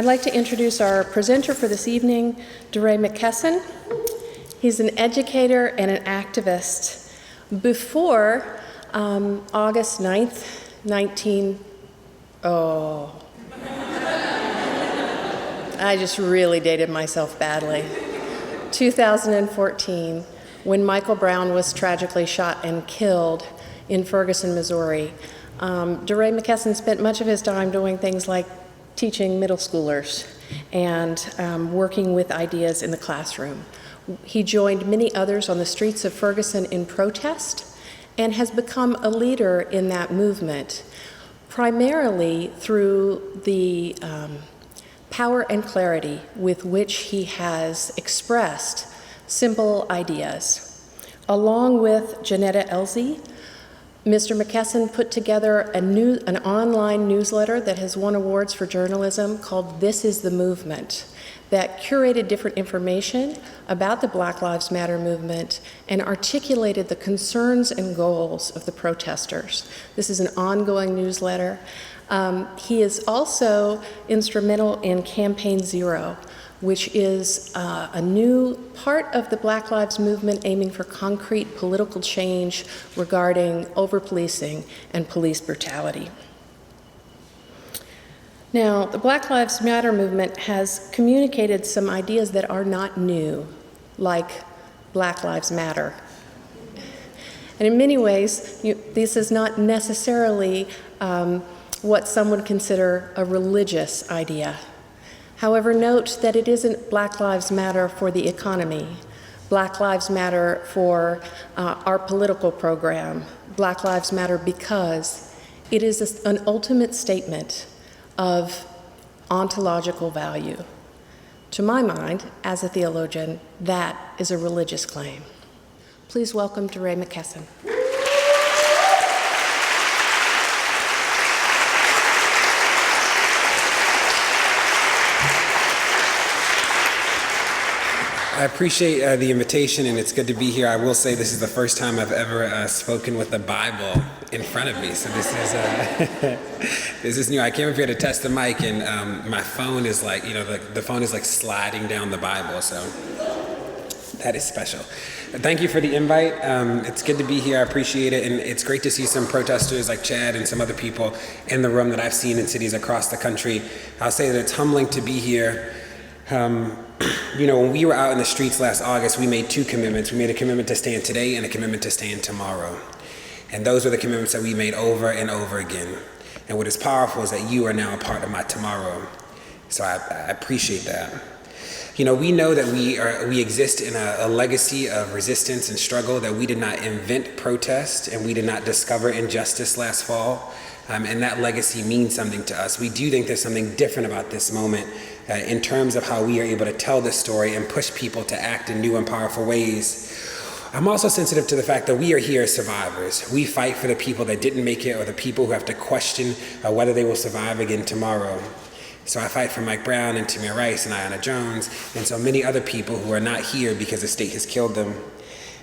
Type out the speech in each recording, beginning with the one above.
I'd like to introduce our presenter for this evening, DeRay McKesson. He's an educator and an activist. Before August 9th, I just really dated myself badly. 2014, when Michael Brown was tragically shot and killed in Ferguson, Missouri. DeRay McKesson spent much of his time doing things like teaching middle schoolers and working with ideas in the classroom. He joined many others on the streets of Ferguson in protest and has become a leader in that movement, primarily through the power and clarity with which he has expressed simple ideas. Along with Janetta Elzie, Mr. McKesson put together an online newsletter that has won awards for journalism called This is the Movement, that curated different information about the Black Lives Matter movement and articulated the concerns and goals of the protesters. This is an ongoing newsletter. He is also instrumental in Campaign Zero, which is a new part of the Black Lives Movement aiming for concrete political change regarding over-policing and police brutality. Now, the Black Lives Matter movement has communicated some ideas that are not new, like Black Lives Matter. And in many ways, this is not necessarily what some would consider a religious idea. However, note that it isn't Black Lives Matter for the economy, Black Lives Matter for our political program, Black Lives Matter because it is an ultimate statement of ontological value. To my mind, as a theologian, that is a religious claim. Please welcome DeRay McKesson. I appreciate the invitation, and it's good to be here. I will say this is the first time I've ever spoken with the Bible in front of me, so this is new. I came up here to test the mic, and my phone is like, the phone is like sliding down the Bible, so that is special. Thank you for the invite. It's good to be here. I appreciate it, and it's great to see some protesters like Chad and some other people in the room that I've seen in cities across the country. I'll say that it's humbling to be here. When we were out in the streets last August, we made two commitments. We made a commitment to stand today and a commitment to stand tomorrow. And those were the commitments that we made over and over again. And what is powerful is that you are now a part of my tomorrow. So I appreciate that. We know that we exist in a legacy of resistance and struggle, that we did not invent protest and we did not discover injustice last fall. And that legacy means something to us. We do think there's something different about this moment in terms of how we are able to tell this story and push people to act in new and powerful ways. I'm also sensitive to the fact that we are here as survivors. We fight for the people that didn't make it or the people who have to question whether they will survive again tomorrow. So I fight for Mike Brown and Tamir Rice and Ayanna Jones and so many other people who are not here because the state has killed them.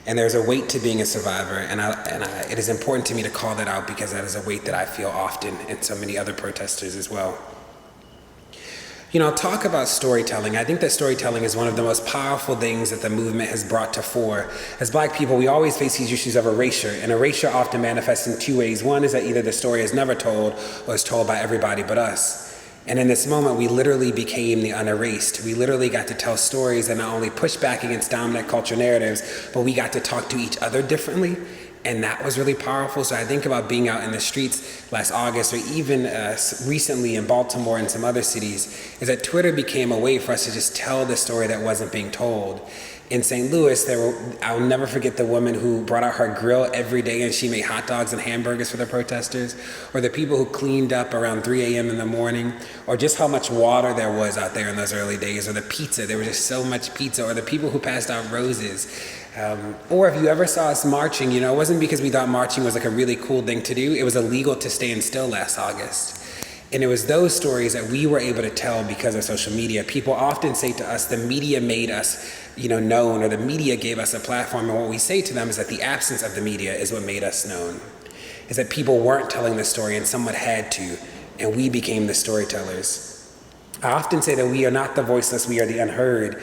And there's a weight to being a survivor, and it is important to me to call that out because that is a weight that I feel often, and so many other protesters as well. I'll talk about storytelling. I think that storytelling is one of the most powerful things that the movement has brought to fore. As Black people, we always face these issues of erasure, and erasure often manifests in two ways. One is that either the story is never told or is told by everybody but us. And in this moment, we literally became the unerased. We literally got to tell stories that not only push back against dominant culture narratives, but we got to talk to each other differently. And that was really powerful. So I think about being out in the streets last August, or even recently in Baltimore and some other cities, is that Twitter became a way for us to just tell the story that wasn't being told. In St. Louis, I'll never forget the woman who brought out her grill every day and she made hot dogs and hamburgers for the protesters, or the people who cleaned up around 3 a.m. in the morning, or just how much water there was out there in those early days, or the pizza, there was just so much pizza, or the people who passed out roses. Or if you ever saw us marching, it wasn't because we thought marching was like a really cool thing to do. It was illegal to stand still last August. And it was those stories that we were able to tell because of social media. People often say to us, the media made us, known, or the media gave us a platform. And what we say to them is that the absence of the media is what made us known. Is that people weren't telling the story and someone had to, and we became the storytellers. I often say that we are not the voiceless, we are the unheard.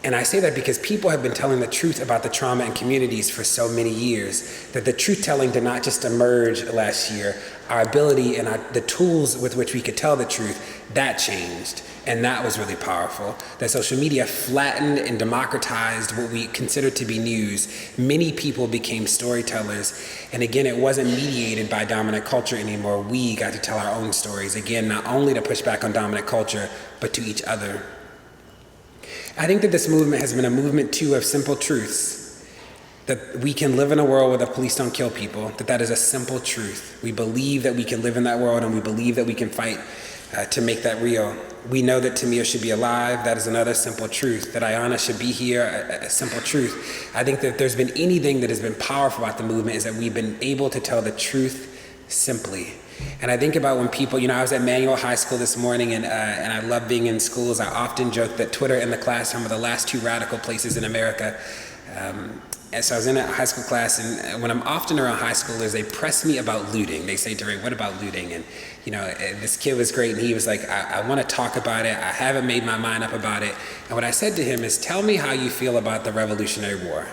And I say that because people have been telling the truth about the trauma in communities for so many years, that the truth telling did not just emerge last year. Our ability and the tools with which we could tell the truth, that changed. And that was really powerful. That social media flattened and democratized what we considered to be news. Many people became storytellers. And again, it wasn't mediated by dominant culture anymore. We got to tell our own stories. Again, not only to push back on dominant culture, but to each other. I think that this movement has been a movement too of simple truths. That we can live in a world where the police don't kill people, that is a simple truth. We believe that we can live in that world, and we believe that we can fight to make that real. We know that Tamir should be alive. That is another simple truth. That Ayanna should be here, a simple truth. I think that if there's been anything that has been powerful about the movement is that we've been able to tell the truth simply. And I think about when people, I was at Manual High School this morning, and I love being in schools. I often joke that Twitter and the classroom are the last two radical places in America. And so I was in a high school class, and when I'm often around high schoolers, they press me about looting. They say, DeRay, what about looting? And, this kid was great, and he was like, I want to talk about it. I haven't made my mind up about it. And what I said to him is, tell me how you feel about the Revolutionary War.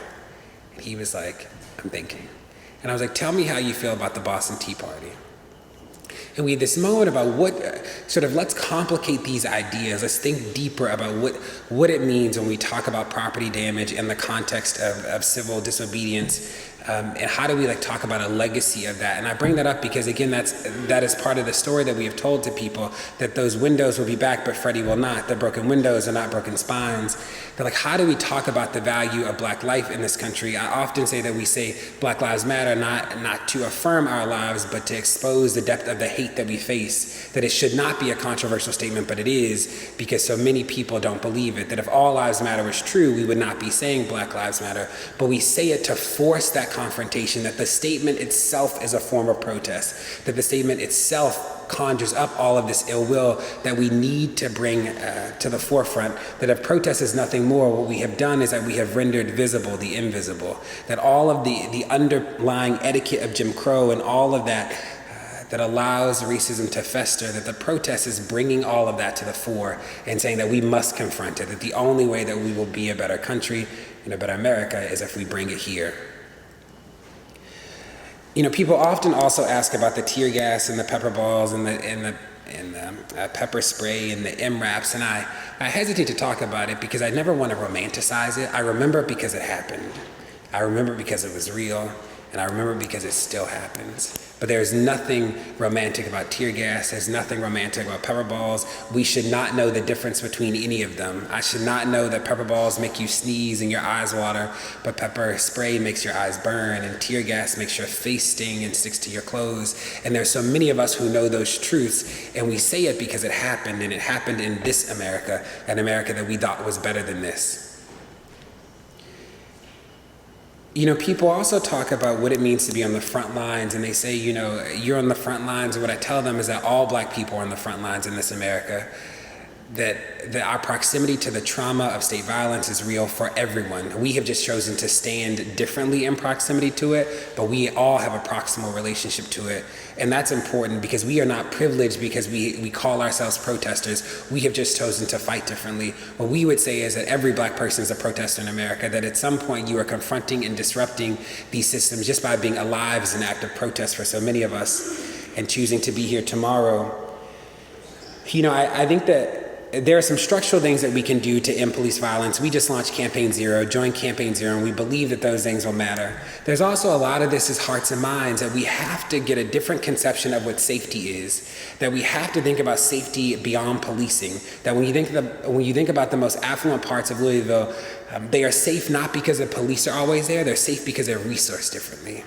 And he was like, I'm thinking. And I was like, tell me how you feel about the Boston Tea Party. And we had this moment about let's complicate these ideas. Let's think deeper about what it means when we talk about property damage in the context of civil disobedience. And how do we talk about a legacy of that? And I bring that up because, again, that is part of the story that we have told to people, that those windows will be back, but Freddie will not. The broken windows are not broken spines. They're how do we talk about the value of Black life in this country? I often say that we say Black Lives Matter, not to affirm our lives, but to expose the depth of the hate that we face. That it should not be a controversial statement, but it is, because so many people don't believe it. That if all lives matter was true, we would not be saying Black Lives Matter. But we say it to force that confrontation, that the statement itself is a form of protest, that the statement itself conjures up all of this ill will that we need to bring to the forefront, that if protest is nothing more, what we have done is that we have rendered visible the invisible, that all of the underlying etiquette of Jim Crow and all of that that allows racism to fester, that the protest is bringing all of that to the fore and saying that we must confront it, that the only way that we will be a better country and a better America is if we bring it here. People often also ask about the tear gas and the pepper balls and the pepper spray and the MRAPs, and I hesitate to talk about it because I never want to romanticize it. I remember it because it happened. I remember it because it was real, and I remember it because it still happens. But there's nothing romantic about tear gas. There's nothing romantic about pepper balls. We should not know the difference between any of them. I should not know that pepper balls make you sneeze and your eyes water, but pepper spray makes your eyes burn, and tear gas makes your face sting and sticks to your clothes. And there's so many of us who know those truths, and we say it because it happened, and it happened in this America, an America that we thought was better than this. People also talk about what it means to be on the front lines, and they say, you're on the front lines, and what I tell them is that all Black people are on the front lines in this America, that our proximity to the trauma of state violence is real for everyone. We have just chosen to stand differently in proximity to it, but we all have a proximal relationship to it. And that's important because we are not privileged because we call ourselves protesters. We have just chosen to fight differently. What we would say is that every Black person is a protester in America, that at some point you are confronting and disrupting these systems just by being alive is an act of protest for so many of us, and choosing to be here tomorrow. I think that there are some structural things that we can do to end police violence. We just launched Campaign Zero, join Campaign Zero, and we believe that those things will matter. There's also a lot of this is hearts and minds, that we have to get a different conception of what safety is, that we have to think about safety beyond policing, that when you think about the most affluent parts of Louisville, they are safe not because the police are always there, they're safe because they're resourced differently.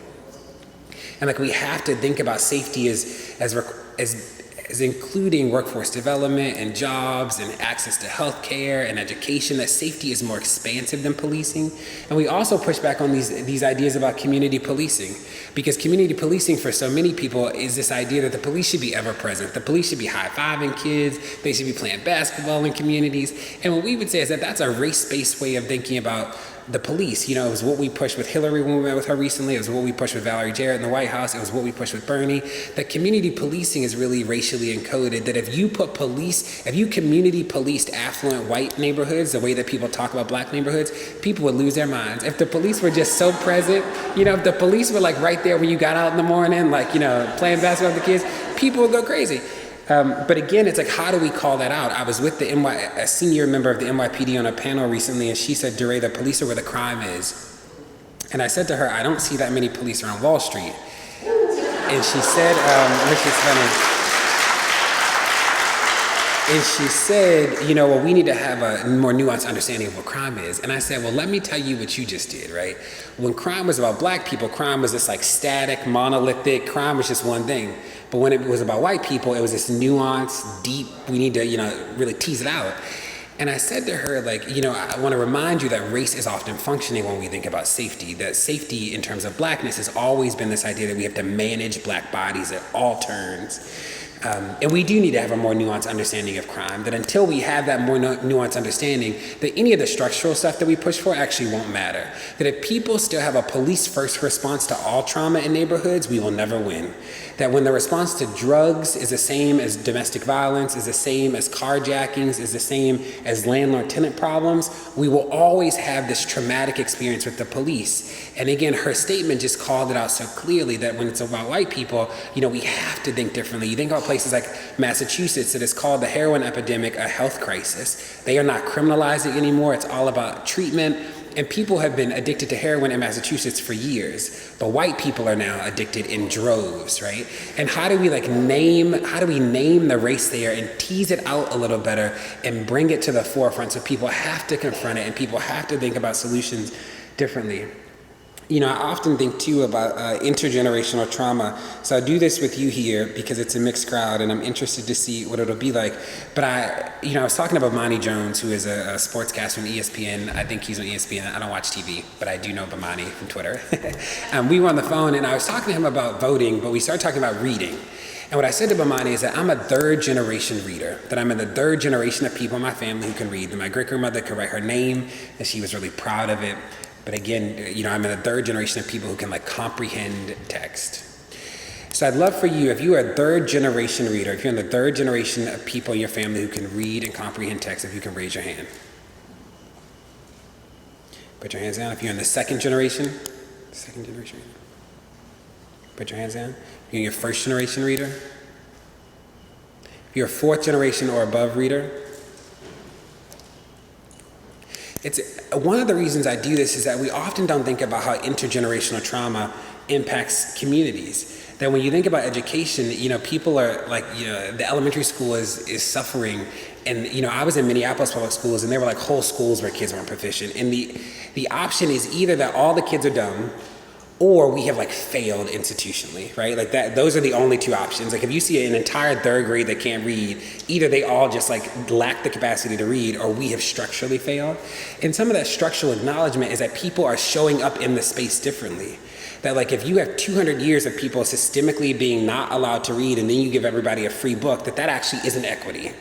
And we have to think about safety as including workforce development and jobs and access to health care and education, that safety is more expansive than policing. And we also push back on these ideas about community policing, because community policing for so many people is this idea that the police should be ever present. The police should be high-fiving kids, they should be playing basketball in communities. And what we would say is that that's a race-based way of thinking about the police. You know, it was what we pushed with Hillary when we met with her recently. It was what we pushed with Valerie Jarrett in the White House. It was what we pushed with Bernie. That community policing is really racially encoded. That if you community policed affluent white neighborhoods the way that people talk about black neighborhoods, people would lose their minds. If the police were just so present, you know, if the police were like right there when you got out in the morning, like, you know, playing basketball with the kids, people would go crazy. But again, it's like, how do we call that out? I was with a senior member of the NYPD on a panel recently, and she said, DeRay, the police are where the crime is. And I said to her, I don't see that many police around Wall Street. And she said, which is funny. And she said, you know, well, we need to have a more nuanced understanding of what crime is. And I said, well, let me tell you what you just did, right? When crime was about black people, crime was this like static, monolithic, crime was just one thing. But when it was about white people, it was this nuanced, deep, we need to, you know, really tease it out. And I said to her, like, you know, I want to remind you that race is often functioning when we think about safety. That safety in terms of blackness has always been this idea that we have to manage black bodies at all turns. And we do need to have a more nuanced understanding of crime, that until we have that more nuanced understanding, that any of the structural stuff that we push for actually won't matter. That if people still have a police first response to all trauma in neighborhoods, we will never win. That when the response to drugs is the same as domestic violence, is the same as carjackings, is the same as landlord-tenant problems, we will always have this traumatic experience with the police. And again, her statement just called it out so clearly that when it's about white people, you know, we have to think differently. You think about places like Massachusetts that is called the heroin epidemic a health crisis. They are not criminalizing anymore. It's all about treatment. And people have been addicted to heroin in Massachusetts for years. But white people are now addicted in droves, right? And how do we name the race there and tease it out a little better and bring it to the forefront so people have to confront it and people have to think about solutions differently? You know, I often think too about intergenerational trauma. So I do this with you here because it's a mixed crowd and I'm interested to see what it'll be like. But I was talking about Bomani Jones, who is a sportscaster from ESPN. I think he's on ESPN. I don't watch TV, but I do know Bomani from Twitter. We were on the phone and I was talking to him about voting, but we started talking about reading. And what I said to Bomani is that I'm a third generation reader, that I'm in the third generation of people in my family who can read. That my great grandmother could write her name, and she was really proud of it. But again, you know, I'm in the third generation of people who can comprehend text. So I'd love for you, if you are a third generation reader, if you're in the third generation of people in your family who can read and comprehend text, if you can raise your hand. Put your hands down. If you're in the second generation reader. Put your hands down. If you're in your first generation reader. If you're a fourth generation or above reader. It's one of the reasons I do this is that we often don't think about how intergenerational trauma impacts communities. That when you think about education, you know, people are like, you know, the elementary school is suffering. And, you know, I was in Minneapolis public schools and there were like whole schools where kids weren't proficient. And the option is either that all the kids are dumb or we have failed institutionally, right? Like that, those are the only two options. Like if you see an entire third grade that can't read, either they all just lack the capacity to read or we have structurally failed. And some of that structural acknowledgement is that people are showing up in the space differently. That if you have 200 years of people systemically being not allowed to read and then you give everybody a free book, that actually isn't equity.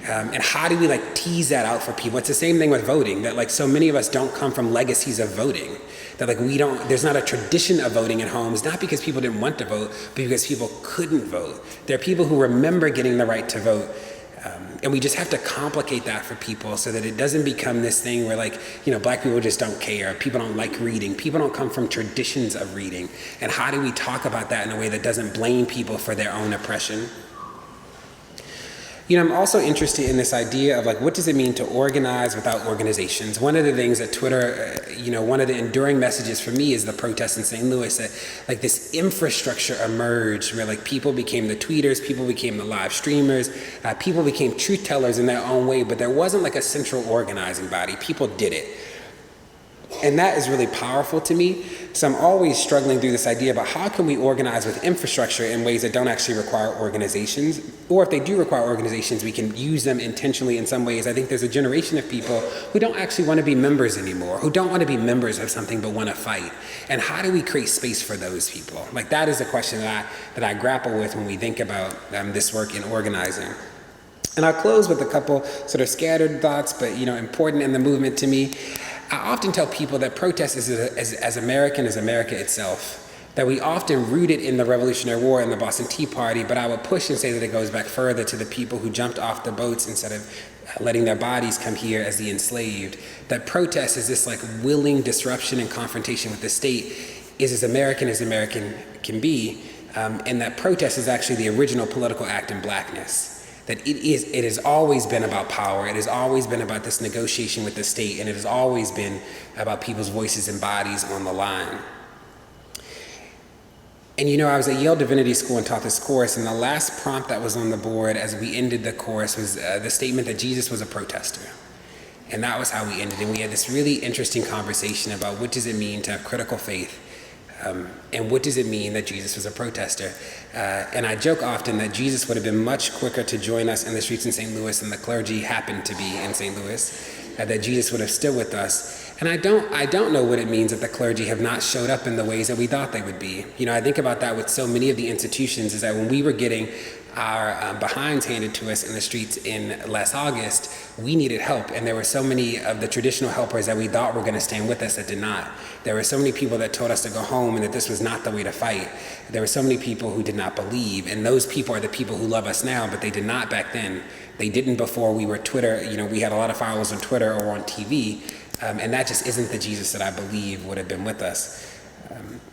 And how do we tease that out for people? It's the same thing with voting, that so many of us don't come from legacies of voting. That there's not a tradition of voting in homes, not because people didn't want to vote, but because people couldn't vote. There are people who remember getting the right to vote. And we just have to complicate that for people so that it doesn't become this thing where black people just don't care, people don't like reading, people don't come from traditions of reading. And how do we talk about that in a way that doesn't blame people for their own oppression? You know, I'm also interested in this idea of what does it mean to organize without organizations? One of the things that Twitter, one of the enduring messages for me is the protests in St. Louis that this infrastructure emerged where people became the tweeters, people became the live streamers, people became truth tellers in their own way, but there wasn't a central organizing body. People did it. And that is really powerful to me. So I'm always struggling through this idea about how can we organize with infrastructure in ways that don't actually require organizations, or if they do require organizations, we can use them intentionally in some ways. I think there's a generation of people who don't actually want to be members anymore, who don't want to be members of something but want to fight. And how do we create space for those people? That is a question that I grapple with when we think about this work in organizing. And I'll close with a couple sort of scattered thoughts, but important in the movement to me. I often tell people that protest is as American as America itself, that we often root it in the Revolutionary War and the Boston Tea Party, but I would push and say that it goes back further to the people who jumped off the boats instead of letting their bodies come here as the enslaved. That protest is this like willing disruption and confrontation with the state is as American can be, and that protest is actually the original political act in Blackness. That it has always been about power, it has always been about this negotiation with the state, and it has always been about people's voices and bodies on the line. And you know, I was at Yale Divinity School and taught this course, and the last prompt that was on the board as we ended the course was the statement that Jesus was a protester. And that was how we ended. And we had this really interesting conversation about what does it mean to have critical faith, and what does it mean that Jesus was a protester. And I joke often that Jesus would have been much quicker to join us in the streets in St. Louis than the clergy happened to be in St. Louis, that Jesus would have stood with us. And I don't know what it means that the clergy have not showed up in the ways that we thought they would be. You know, I think about that with so many of the institutions, is that when we were getting our behinds handed to us in the streets in last August, we needed help. And there were so many of the traditional helpers that we thought were going to stand with us that did not. There were so many people that told us to go home and that this was not the way to fight. There were so many people who did not believe. And those people are the people who love us now, but they did not back then. They didn't before we were Twitter. You know, we had a lot of followers on Twitter or on TV. And that just isn't the Jesus that I believe would have been with us.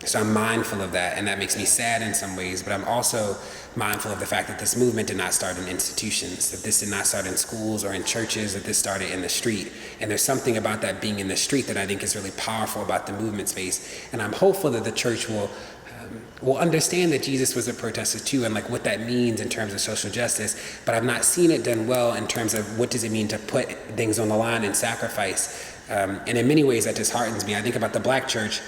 So I'm mindful of that, and that makes me sad in some ways, but I'm also mindful of the fact that this movement did not start in institutions, that this did not start in schools or in churches, that this started in the street. And there's something about that being in the street that I think is really powerful about the movement space. And I'm hopeful that the church will understand that Jesus was a protester too, and like what that means in terms of social justice, but I've not seen it done well in terms of what does it mean to put things on the line and sacrifice. And in many ways that disheartens me. I think about the Black church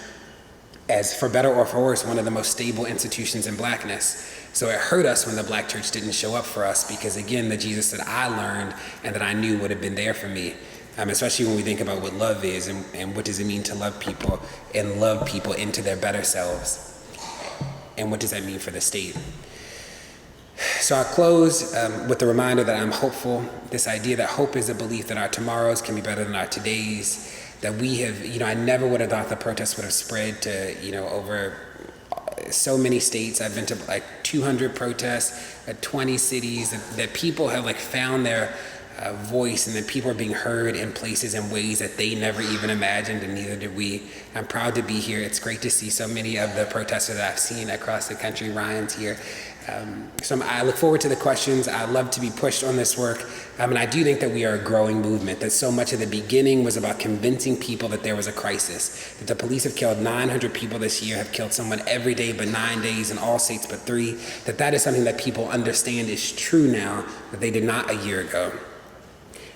as, for better or for worse, one of the most stable institutions in Blackness. So it hurt us when the Black church didn't show up for us, because again, the Jesus that I learned and that I knew would have been there for me. Especially when we think about what love is and what does it mean to love people and love people into their better selves. And what does that mean for the state? So I close with the reminder that I'm hopeful, this idea that hope is a belief that our tomorrows can be better than our todays, that we have, you know, I never would have thought the protests would have spread to, you know, over so many states. I've been to like 200 protests at 20 cities, that people have like found their voice, and that people are being heard in places and ways that they never even imagined, and neither did we. I'm proud to be here. It's great to see so many of the protesters that I've seen across the country. Ryan's here. So I look forward to the questions. I love to be pushed on this work. And I do think that we are a growing movement, that so much of the beginning was about convincing people that there was a crisis, that the police have killed 900 people this year, have killed someone every day but 9 days in all states but 3, that is something that people understand is true now, that they did not a year ago.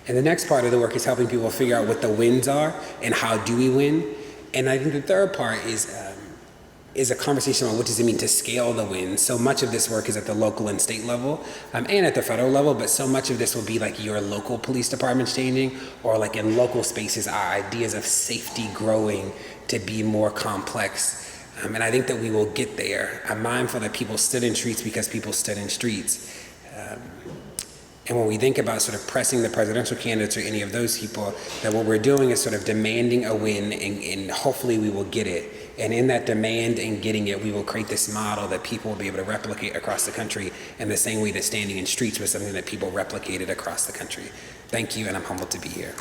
And the next part of the work is helping people figure out what the wins are and how do we win. And I think the third part is a conversation on what does it mean to scale the wins. So much of this work is at the local and state level, and at the federal level, but so much of this will be like your local police departments changing, or like in local spaces, our ideas of safety growing to be more complex. And I think that we will get there. I'm mindful that people stood in streets because people stood in streets. And when we think about sort of pressing the presidential candidates or any of those people, that what we're doing is sort of demanding a win, and hopefully we will get it. And in that demand and getting it, we will create this model that people will be able to replicate across the country in the same way that standing in streets was something that people replicated across the country. Thank you, and I'm humbled to be here.